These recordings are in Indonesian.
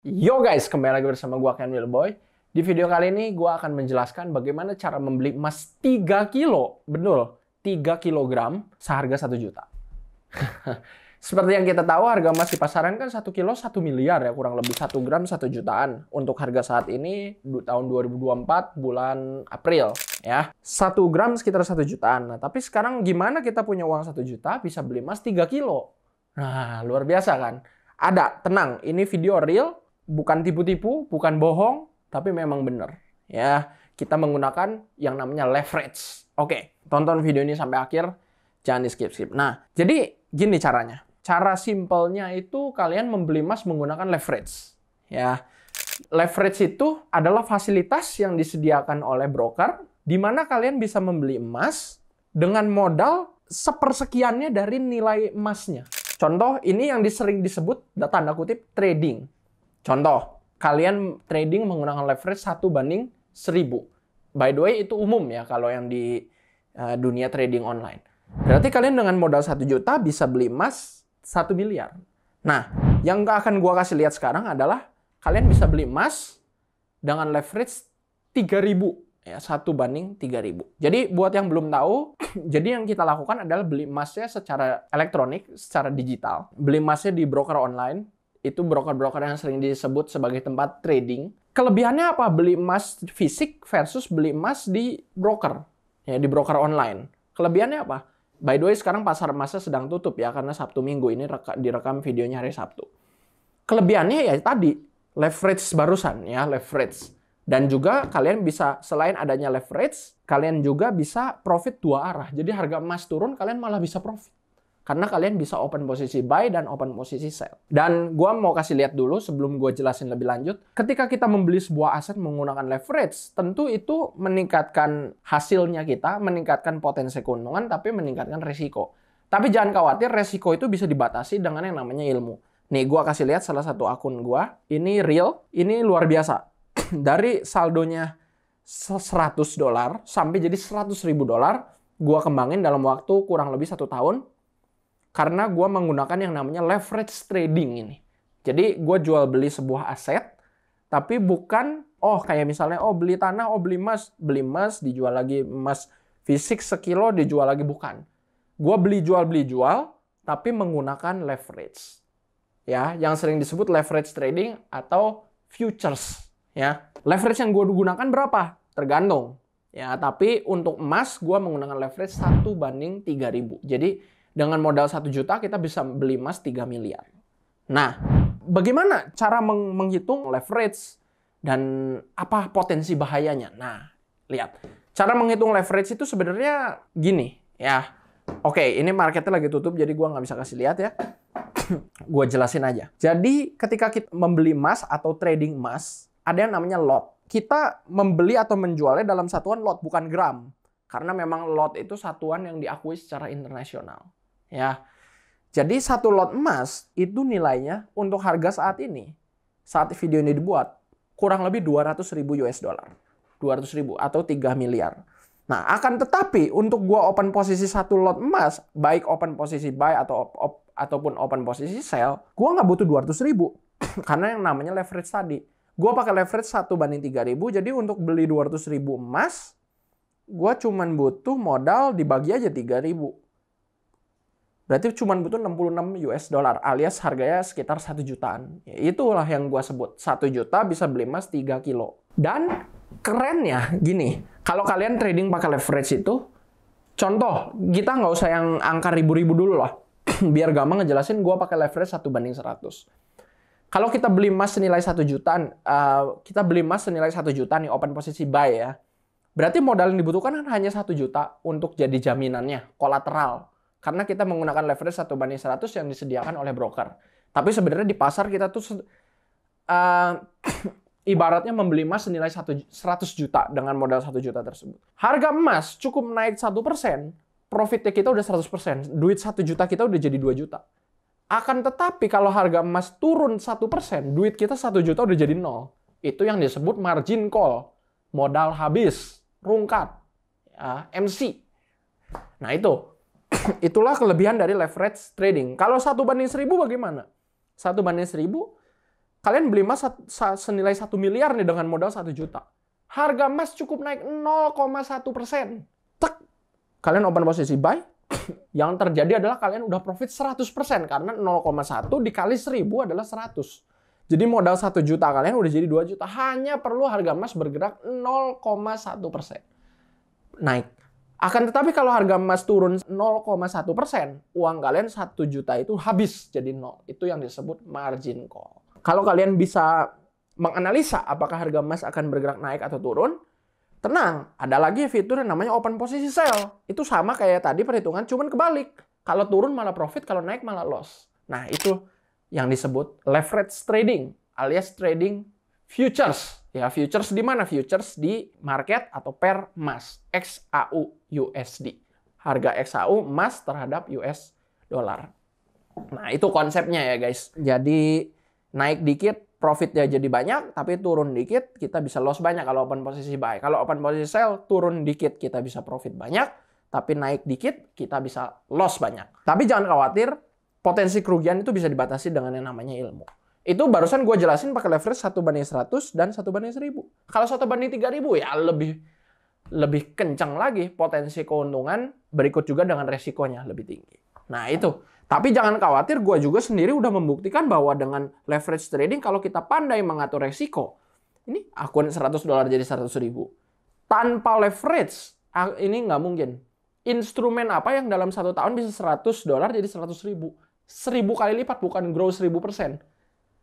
Yo guys, kembali lagi bersama gua Ken Wilboy. Di video kali ini gua akan menjelaskan bagaimana cara membeli emas 3 kilo, betul, 3 kilogram seharga 1 juta. Seperti yang kita tahu, harga emas di pasaran kan 1 kilo 1 miliar ya, kurang lebih 1 gram 1 jutaan. Untuk harga saat ini, tahun 2024, bulan April ya. 1 gram sekitar 1 jutaan. Nah, tapi sekarang gimana kita punya uang 1 juta bisa beli emas 3 kilo? Nah, luar biasa kan? Ada, tenang, ini video real. Bukan tipu-tipu, bukan bohong, tapi memang benar. Ya, kita menggunakan yang namanya leverage. Oke, tonton video ini sampai akhir, jangan di skip-skip. Nah, jadi gini caranya. Cara simpelnya itu kalian membeli emas menggunakan leverage. Ya, leverage itu adalah fasilitas yang disediakan oleh broker, di mana kalian bisa membeli emas dengan modal sepersekiannya dari nilai emasnya. Contoh, ini yang sering disebut, tanda kutip, trading. Contoh, kalian trading menggunakan leverage 1:1000. By the way, itu umum ya kalau yang di dunia trading online. Berarti kalian dengan modal 1 juta bisa beli emas 1 miliar. Nah, yang akan gua kasih lihat sekarang adalah kalian bisa beli emas dengan leverage 3000. Ya, 1:3000. Jadi buat yang belum tahu, jadi yang kita lakukan adalah beli emasnya secara elektronik, secara digital. Beli emasnya di broker online. Itu broker-broker yang sering disebut sebagai tempat trading. Kelebihannya apa? Beli emas fisik versus beli emas di broker. Ya, di broker online. Kelebihannya apa? By the way, sekarang pasar emasnya sedang tutup ya, karena Sabtu Minggu ini direkam videonya hari Sabtu. Kelebihannya ya tadi, leverage barusan ya, leverage. Dan juga kalian bisa, selain adanya leverage, kalian juga bisa profit dua arah. Jadi harga emas turun, kalian malah bisa profit. Karena kalian bisa open posisi buy dan open posisi sell. Dan gue mau kasih lihat dulu sebelum gue jelasin lebih lanjut. Ketika kita membeli sebuah aset menggunakan leverage, tentu itu meningkatkan hasilnya kita, meningkatkan potensi keuntungan, tapi meningkatkan risiko. Tapi jangan khawatir, risiko itu bisa dibatasi dengan yang namanya ilmu. Nih, gue kasih lihat salah satu akun gue. Ini real, ini luar biasa. Dari saldonya $100 sampai jadi $100.000, gue kembangin dalam waktu kurang lebih 1 tahun. Karena gue menggunakan yang namanya leverage trading ini. Jadi gue jual beli sebuah aset, tapi bukan, kayak misalnya, beli tanah, beli emas, dijual lagi emas fisik sekilo, dijual lagi, bukan. Gue beli jual, tapi menggunakan leverage. Ya, yang sering disebut leverage trading atau futures. Ya, leverage yang gue gunakan berapa? Tergantung. Ya, tapi untuk emas, gue menggunakan leverage 1:3000. Jadi, dengan modal 1 juta, kita bisa beli emas 3 miliar. Nah, bagaimana cara menghitung leverage dan apa potensi bahayanya? Nah, lihat. Cara menghitung leverage itu sebenarnya gini, ya. Oke, ini marketnya lagi tutup, jadi gue nggak bisa kasih lihat ya. Gue jelasin aja. Jadi, ketika kita membeli emas atau trading emas, ada yang namanya lot. Kita membeli atau menjualnya dalam satuan lot, bukan gram. Karena memang lot itu satuan yang diakui secara internasional. Ya, jadi 1 lot emas itu nilainya untuk harga saat ini, saat video ini dibuat, kurang lebih 200.000 US dollar, 200.000 atau 3 miliar. Nah, akan tetapi untuk gua open posisi 1 lot emas, baik open posisi buy ataupun open posisi sell, gua nggak butuh 200.000 karena yang namanya leverage tadi. Gua pakai leverage 1:3000, jadi untuk beli 200.000 emas, gua cuman butuh modal dibagi aja 3.000. Berarti cuma butuh 66 US dollar alias harganya sekitar 1 jutaan. Ya, itulah yang gua sebut. 1 juta bisa beli emas 3 kilo. Dan kerennya gini, kalau kalian trading pakai leverage itu, contoh, kita nggak usah yang angka ribu-ribu dulu lah. Biar gampang ngejelasin, gua pakai leverage 1:100. Kalau kita beli emas senilai 1 jutaan, kita beli emas senilai 1 juta nih, open posisi buy ya. Berarti modal yang dibutuhkan kan hanya 1 juta untuk jadi jaminannya, kolateral. Karena kita menggunakan leverage 1:100 yang disediakan oleh broker. Tapi sebenarnya di pasar kita tuh ibaratnya membeli emas senilai 100 juta dengan modal 1 juta tersebut. Harga emas cukup naik 1%, profitnya kita udah 100%. Duit 1 juta kita udah jadi 2 juta. Akan tetapi kalau harga emas turun 1%, duit kita 1 juta udah jadi 0. Itu yang disebut margin call. Modal habis, rungkat, ya, MC. Nah itu. Itulah kelebihan dari leverage trading. Kalau 1:1000 bagaimana? 1:1000, Kalian beli emas senilai 1 miliar nih dengan modal 1 juta. Harga emas cukup naik 0,1%. Tek. Kalian open posisi buy. Yang terjadi adalah kalian udah profit 100% karena 0,1 dikali 1000 adalah 100. Jadi modal 1 juta kalian udah jadi 2 juta. Hanya perlu harga emas bergerak 0,1% naik. Akan tetapi kalau harga emas turun 0,1%, uang kalian 1 juta itu habis jadi 0. Itu yang disebut margin call. Kalau kalian bisa menganalisa apakah harga emas akan bergerak naik atau turun, tenang, ada lagi fitur yang namanya open posisi sell. Itu sama kayak tadi perhitungan, cuman kebalik. Kalau turun malah profit, kalau naik malah loss. Nah, itu yang disebut leverage trading alias trading futures. Ya, futures di mana? Futures di market atau pair emas, XAU USD. Harga XAU emas terhadap US dollar. Nah, itu konsepnya ya, guys. Jadi naik dikit profitnya jadi banyak, tapi turun dikit kita bisa loss banyak kalau open posisi buy. Kalau open posisi sell, turun dikit kita bisa profit banyak, tapi naik dikit kita bisa loss banyak. Tapi jangan khawatir, potensi kerugian itu bisa dibatasi dengan yang namanya ilmu. Itu barusan gue jelasin pakai leverage 1/100 dan 1/1000. Kalau 1/3000 ya lebih kencang lagi potensi keuntungan, berikut juga dengan resikonya lebih tinggi. Nah itu. Tapi jangan khawatir, gue juga sendiri udah membuktikan bahwa dengan leverage trading kalau kita pandai mengatur resiko, ini akun $100 jadi 100.000. Tanpa leverage, ini nggak mungkin. Instrumen apa yang dalam 1 tahun bisa $100 jadi 100.000? 1000 kali lipat, bukan grow 1000%.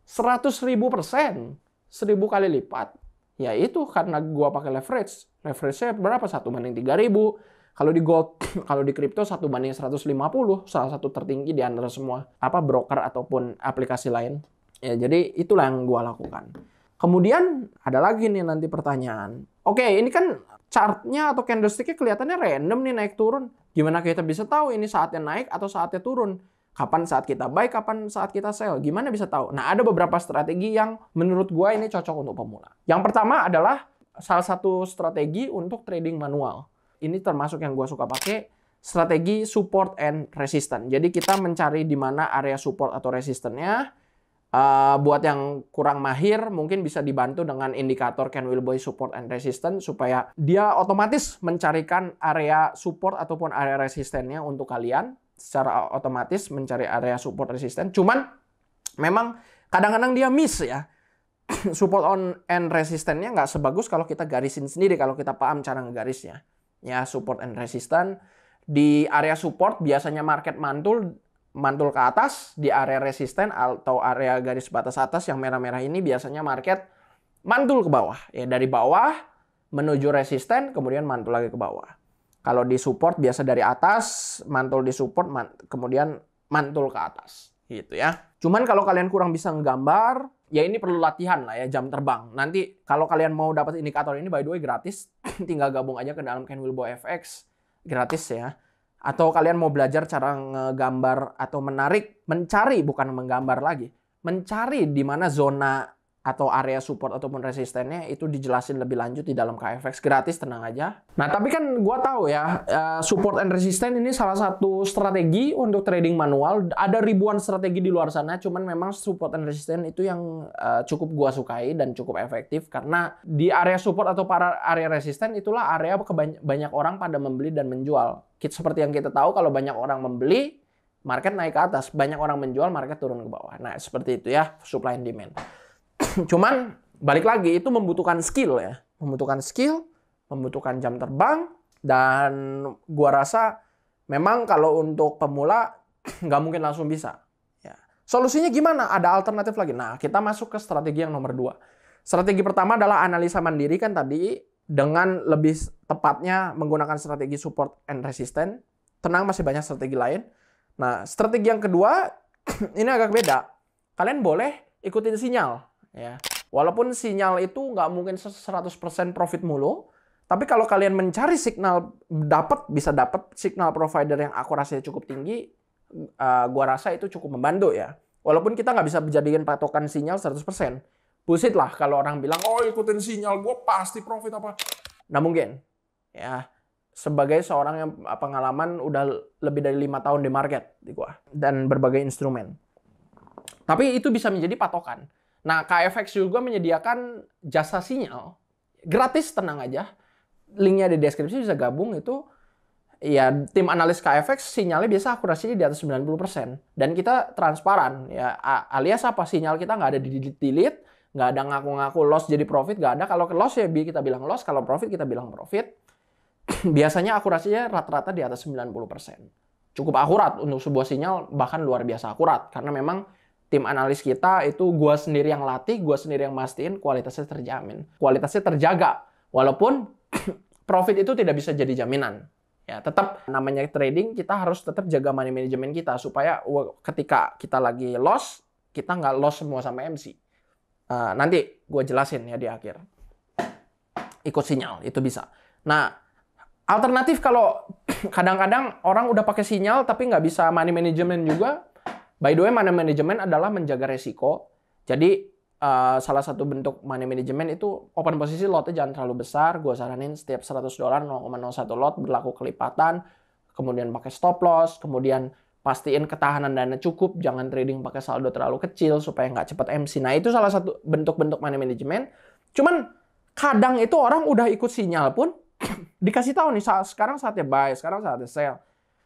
100.000%, 1000 kali lipat. Ya itu karena gua pakai leverage. Leverage-nya berapa? 1/3000. Kalau di gold, kalau di kripto 1/150, salah satu tertinggi di antara semua broker ataupun aplikasi lain. Ya, jadi itulah yang gua lakukan. Kemudian ada lagi nih nanti pertanyaan. Oke, ini kan chartnya atau candlestick-nya kelihatannya random nih naik turun. Gimana kita bisa tahu ini saatnya naik atau saatnya turun? Kapan saat kita buy, kapan saat kita sell? Gimana bisa tahu? Nah, ada beberapa strategi yang menurut gua ini cocok untuk pemula. Yang pertama adalah salah satu strategi untuk trading manual. Ini termasuk yang gua suka pakai, strategi support and resistance. Jadi kita mencari di mana area support atau resistannya. Buat yang kurang mahir, mungkin bisa dibantu dengan indikator Ken Wilboy support and resistance supaya dia otomatis mencarikan area support ataupun area resistennya untuk kalian. Secara otomatis mencari area support resisten. Cuman memang kadang-kadang dia miss ya. Support on and resistennya nggak sebagus kalau kita garisin sendiri, kalau kita paham cara ngegarisnya. Ya, support and resistance. Di area support biasanya market mantul ke atas, di area resisten atau area garis batas atas yang merah-merah ini biasanya market mantul ke bawah. Ya, dari bawah menuju resisten, kemudian mantul lagi ke bawah. Kalau di support biasa dari atas, mantul di support, kemudian mantul ke atas. Gitu ya. Cuman kalau kalian kurang bisa nggambar, ya ini perlu latihan lah ya, jam terbang. Nanti kalau kalian mau dapat indikator ini, by the way gratis, tinggal gabung aja ke dalam Ken Wilboy FX. Gratis ya. Atau kalian mau belajar cara ngegambar atau mencari, bukan menggambar lagi. Mencari di mana zona atau area support ataupun resistennya itu dijelasin lebih lanjut di dalam KFX. Gratis, tenang aja. Nah, tapi kan gua tahu ya, support and resistance ini salah satu strategi untuk trading manual. Ada ribuan strategi di luar sana, cuman memang support and resistance itu yang cukup gua sukai dan cukup efektif karena di area support atau para area resisten itulah area banyak orang pada membeli dan menjual. Seperti yang kita tahu, kalau banyak orang membeli, market naik ke atas. Banyak orang menjual, market turun ke bawah. Nah, seperti itu ya, supply and demand. Cuman balik lagi itu membutuhkan skill ya, membutuhkan jam terbang, dan gua rasa memang kalau untuk pemula nggak mungkin langsung bisa. Ya. Solusinya gimana? Ada alternatif lagi. Nah, kita masuk ke strategi yang nomor 2. Strategi pertama adalah analisa mandiri kan tadi, dengan lebih tepatnya menggunakan strategi support and resistance. Tenang, masih banyak strategi lain. Nah, strategi yang kedua ini agak beda. Kalian boleh ikutin sinyal. Ya. Walaupun sinyal itu nggak mungkin 100% profit mulu, tapi kalau kalian mencari signal, bisa dapat signal provider yang akurasinya cukup tinggi, gua rasa itu cukup membantu ya. Walaupun kita nggak bisa dijadikan patokan sinyal 100%. Bullshit lah kalau orang bilang, oh ikutin sinyal, gua pasti profit apa. Nggak mungkin. Ya. Sebagai seorang yang pengalaman udah lebih dari 5 tahun di market di gua, dan berbagai instrumen. Tapi itu bisa menjadi patokan. Nah, KFX juga menyediakan jasa sinyal. Gratis, tenang aja. Linknya di deskripsi, bisa gabung itu. Ya, tim analis KFX sinyalnya biasa akurasinya di atas 90%. Dan kita transparan. Ya, alias apa? Sinyal kita nggak ada di delete, nggak ada ngaku-ngaku loss jadi profit, nggak ada. Kalau loss ya kita bilang loss, kalau profit kita bilang profit. Biasanya akurasinya rata-rata di atas 90%. Cukup akurat untuk sebuah sinyal, bahkan luar biasa akurat. Karena memang tim analis kita itu gua sendiri yang latih, gua sendiri yang mastiin kualitasnya terjamin. Kualitasnya terjaga. Walaupun profit itu tidak bisa jadi jaminan. Ya, tetap namanya trading, kita harus tetap jaga money management kita supaya ketika kita lagi loss, kita nggak loss semua sama MC. Nanti gue jelasin ya di akhir. Ikut sinyal, itu bisa. Nah, alternatif kalau kadang-kadang orang udah pakai sinyal tapi nggak bisa money management juga. By the way, money management adalah menjaga resiko. Jadi, salah satu bentuk money management itu open posisi lotnya jangan terlalu besar. Gue saranin setiap $100 0,01 lot berlaku kelipatan. Kemudian pakai stop loss. Kemudian pastiin ketahanan dana cukup. Jangan trading pakai saldo terlalu kecil supaya nggak cepat MC. Nah, itu salah satu bentuk-bentuk money management. Cuman kadang itu orang udah ikut sinyal pun dikasih tahu nih, sekarang saatnya buy, sekarang saatnya sell.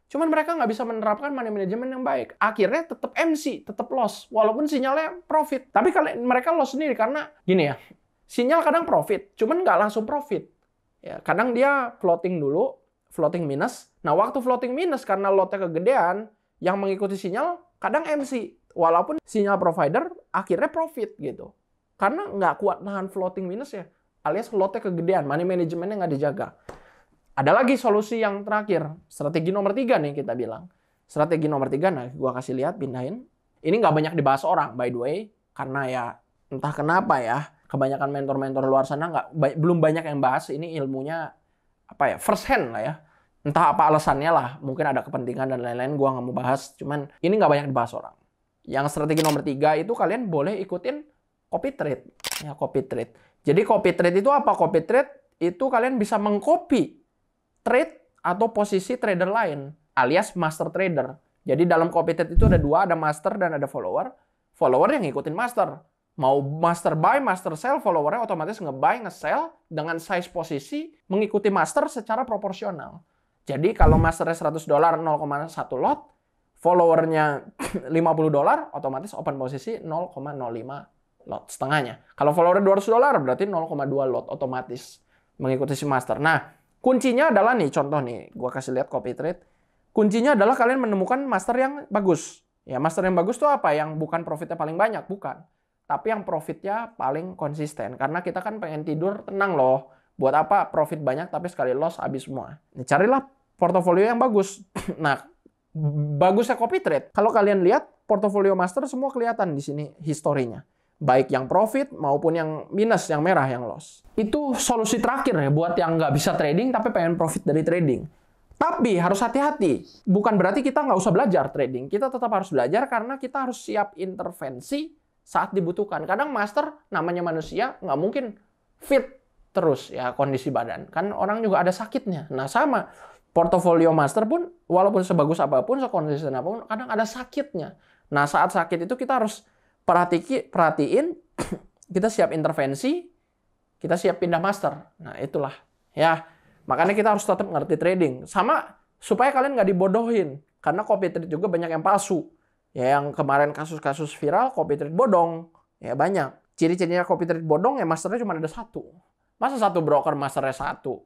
Cuman mereka nggak bisa menerapkan money management yang baik. Akhirnya tetap MC, tetap loss. Walaupun sinyalnya profit. Tapi kalau mereka loss sendiri karena gini ya, sinyal kadang profit, cuman nggak langsung profit. Ya, kadang dia floating dulu, floating minus. Nah, waktu floating minus karena lotnya kegedean, yang mengikuti sinyal kadang MC. Walaupun sinyal provider akhirnya profit gitu. Karena nggak kuat nahan floating minus ya. Alias lotnya kegedean, money managementnya nggak dijaga. Ada lagi solusi yang terakhir, strategi nomor 3 nih kita bilang. Strategi nomor 3, nah gua kasih lihat, pindahin. Ini nggak banyak dibahas orang, by the way. Karena ya entah kenapa ya, kebanyakan mentor-mentor luar sana belum banyak yang bahas. Ini ilmunya apa ya, first hand lah ya. Entah apa alasannya lah, mungkin ada kepentingan dan lain-lain, gua nggak mau bahas. Cuman ini nggak banyak dibahas orang. Yang strategi nomor 3 itu kalian boleh ikutin copy trade. Ya, copy trade. Jadi copy trade itu apa? Copy trade itu kalian bisa mengcopy trade atau posisi trader lain, alias master trader. Jadi dalam copy trade itu ada dua, ada master dan ada follower. Follower yang ngikutin master. Mau master buy, master sell, followernya otomatis nge-buy, nge-sell dengan size posisi mengikuti master secara proporsional. Jadi kalau masternya $100 0,1 lot, followernya $50, otomatis open posisi 0,05 lot, setengahnya. Kalau followernya $200 berarti 0,2 lot otomatis mengikuti si master. Nah, kuncinya adalah nih, contoh nih, gua kasih lihat copy trade. Kuncinya adalah kalian menemukan master yang bagus. Ya, master yang bagus tuh apa? Yang bukan profitnya paling banyak, bukan. Tapi yang profitnya paling konsisten. Karena kita kan pengen tidur tenang loh. Buat apa profit banyak tapi sekali loss habis semua. Nih, carilah portofolio yang bagus. Nah, bagusnya copy trade. Kalau kalian lihat portofolio master semua kelihatan di sini historinya. Baik yang profit maupun yang minus, yang merah, yang loss. Itu solusi terakhir ya buat yang nggak bisa trading tapi pengen profit dari trading. Tapi harus hati-hati. Bukan berarti kita nggak usah belajar trading. Kita tetap harus belajar karena kita harus siap intervensi saat dibutuhkan. Kadang master, namanya manusia, nggak mungkin fit terus ya kondisi badan. Kan orang juga ada sakitnya. Nah sama, portofolio master pun walaupun sebagus apapun, sekonsisten apapun, kadang ada sakitnya. Nah saat sakit itu kita harus perhatiin, kita siap intervensi, kita siap pindah master. Nah, itulah. Ya, makanya kita harus tetap ngerti trading. Sama, supaya kalian nggak dibodohin. Karena copy trade juga banyak yang palsu. Ya, yang kemarin kasus-kasus viral, copy trade bodong. Ya, banyak. Ciri-cirinya copy trade bodong, ya masternya cuma ada satu. Masa satu broker masternya satu?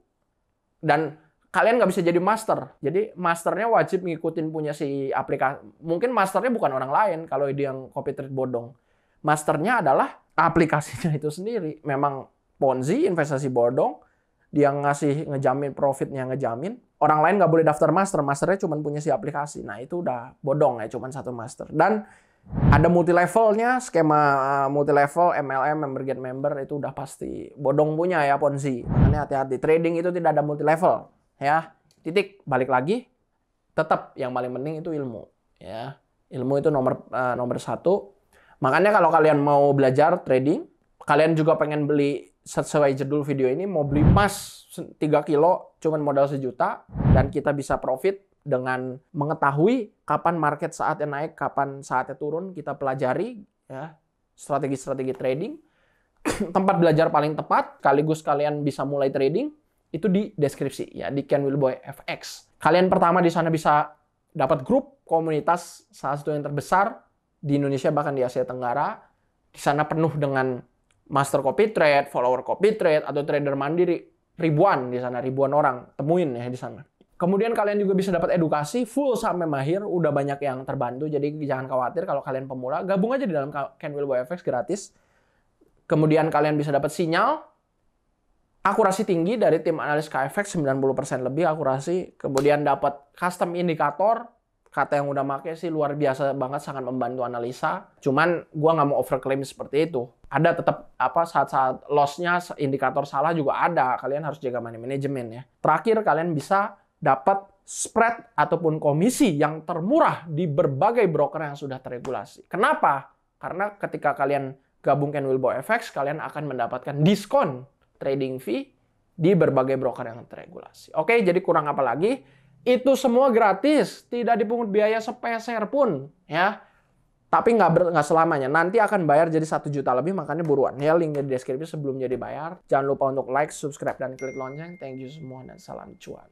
Dan kalian nggak bisa jadi master. Jadi masternya wajib ngikutin punya si aplikasi. Mungkin masternya bukan orang lain kalau dia yang copy trade bodong. Masternya adalah aplikasinya itu sendiri. Memang Ponzi, investasi bodong. Dia ngejamin profitnya, ngejamin. Orang lain nggak boleh daftar master. Masternya cuma punya si aplikasi. Nah itu udah bodong ya, cuma satu master. Dan ada multi-levelnya, skema multi-level, MLM, member get member, itu udah pasti bodong punya ya Ponzi. Makanya hati-hati. Trading itu tidak ada multi-level. Ya, titik, balik lagi, tetap yang paling penting itu ilmu. Ya, ilmu itu nomor satu. Makanya kalau kalian mau belajar trading, kalian juga pengen beli sesuai judul video ini, mau beli emas 3 kilo, cuman modal 1 juta, dan kita bisa profit dengan mengetahui kapan market saatnya naik, kapan saatnya turun, kita pelajari, ya. strategi-strategi trading. Tempat belajar paling tepat, sekaligus kalian bisa mulai trading, itu di deskripsi, ya, di Ken Wilboy FX. Kalian pertama di sana bisa dapat grup komunitas salah satu yang terbesar di Indonesia, bahkan di Asia Tenggara. Di sana penuh dengan master copy trade, follower copy trade, atau trader mandiri. Ribuan di sana, ribuan orang. Temuin ya di sana. Kemudian kalian juga bisa dapat edukasi full sampai mahir. Udah banyak yang terbantu, jadi jangan khawatir kalau kalian pemula. Gabung aja di dalam Ken Wilboy FX gratis. Kemudian kalian bisa dapat sinyal. Akurasi tinggi dari tim analis KFX, 90% lebih akurasi. Kemudian dapat custom indikator. Kata yang udah make sih luar biasa banget, sangat membantu analisa. Cuman gua nggak mau overclaim seperti itu. Ada tetap saat-saat loss-nya, indikator salah juga ada. Kalian harus jaga money management ya. Terakhir, kalian bisa dapat spread ataupun komisi yang termurah di berbagai broker yang sudah terregulasi. Kenapa? Karena ketika kalian gabung Ken Wilboy FX, kalian akan mendapatkan diskon trading fee di berbagai broker yang terregulasi. Oke, jadi kurang apa lagi? Itu semua gratis, tidak dipungut biaya sepeser pun, ya. Tapi nggak selamanya. Nanti akan bayar jadi 1 juta lebih, makanya buruan. Ya, linknya di deskripsi sebelum jadi bayar. Jangan lupa untuk like, subscribe, dan klik lonceng. Thank you semua, dan salam cuan.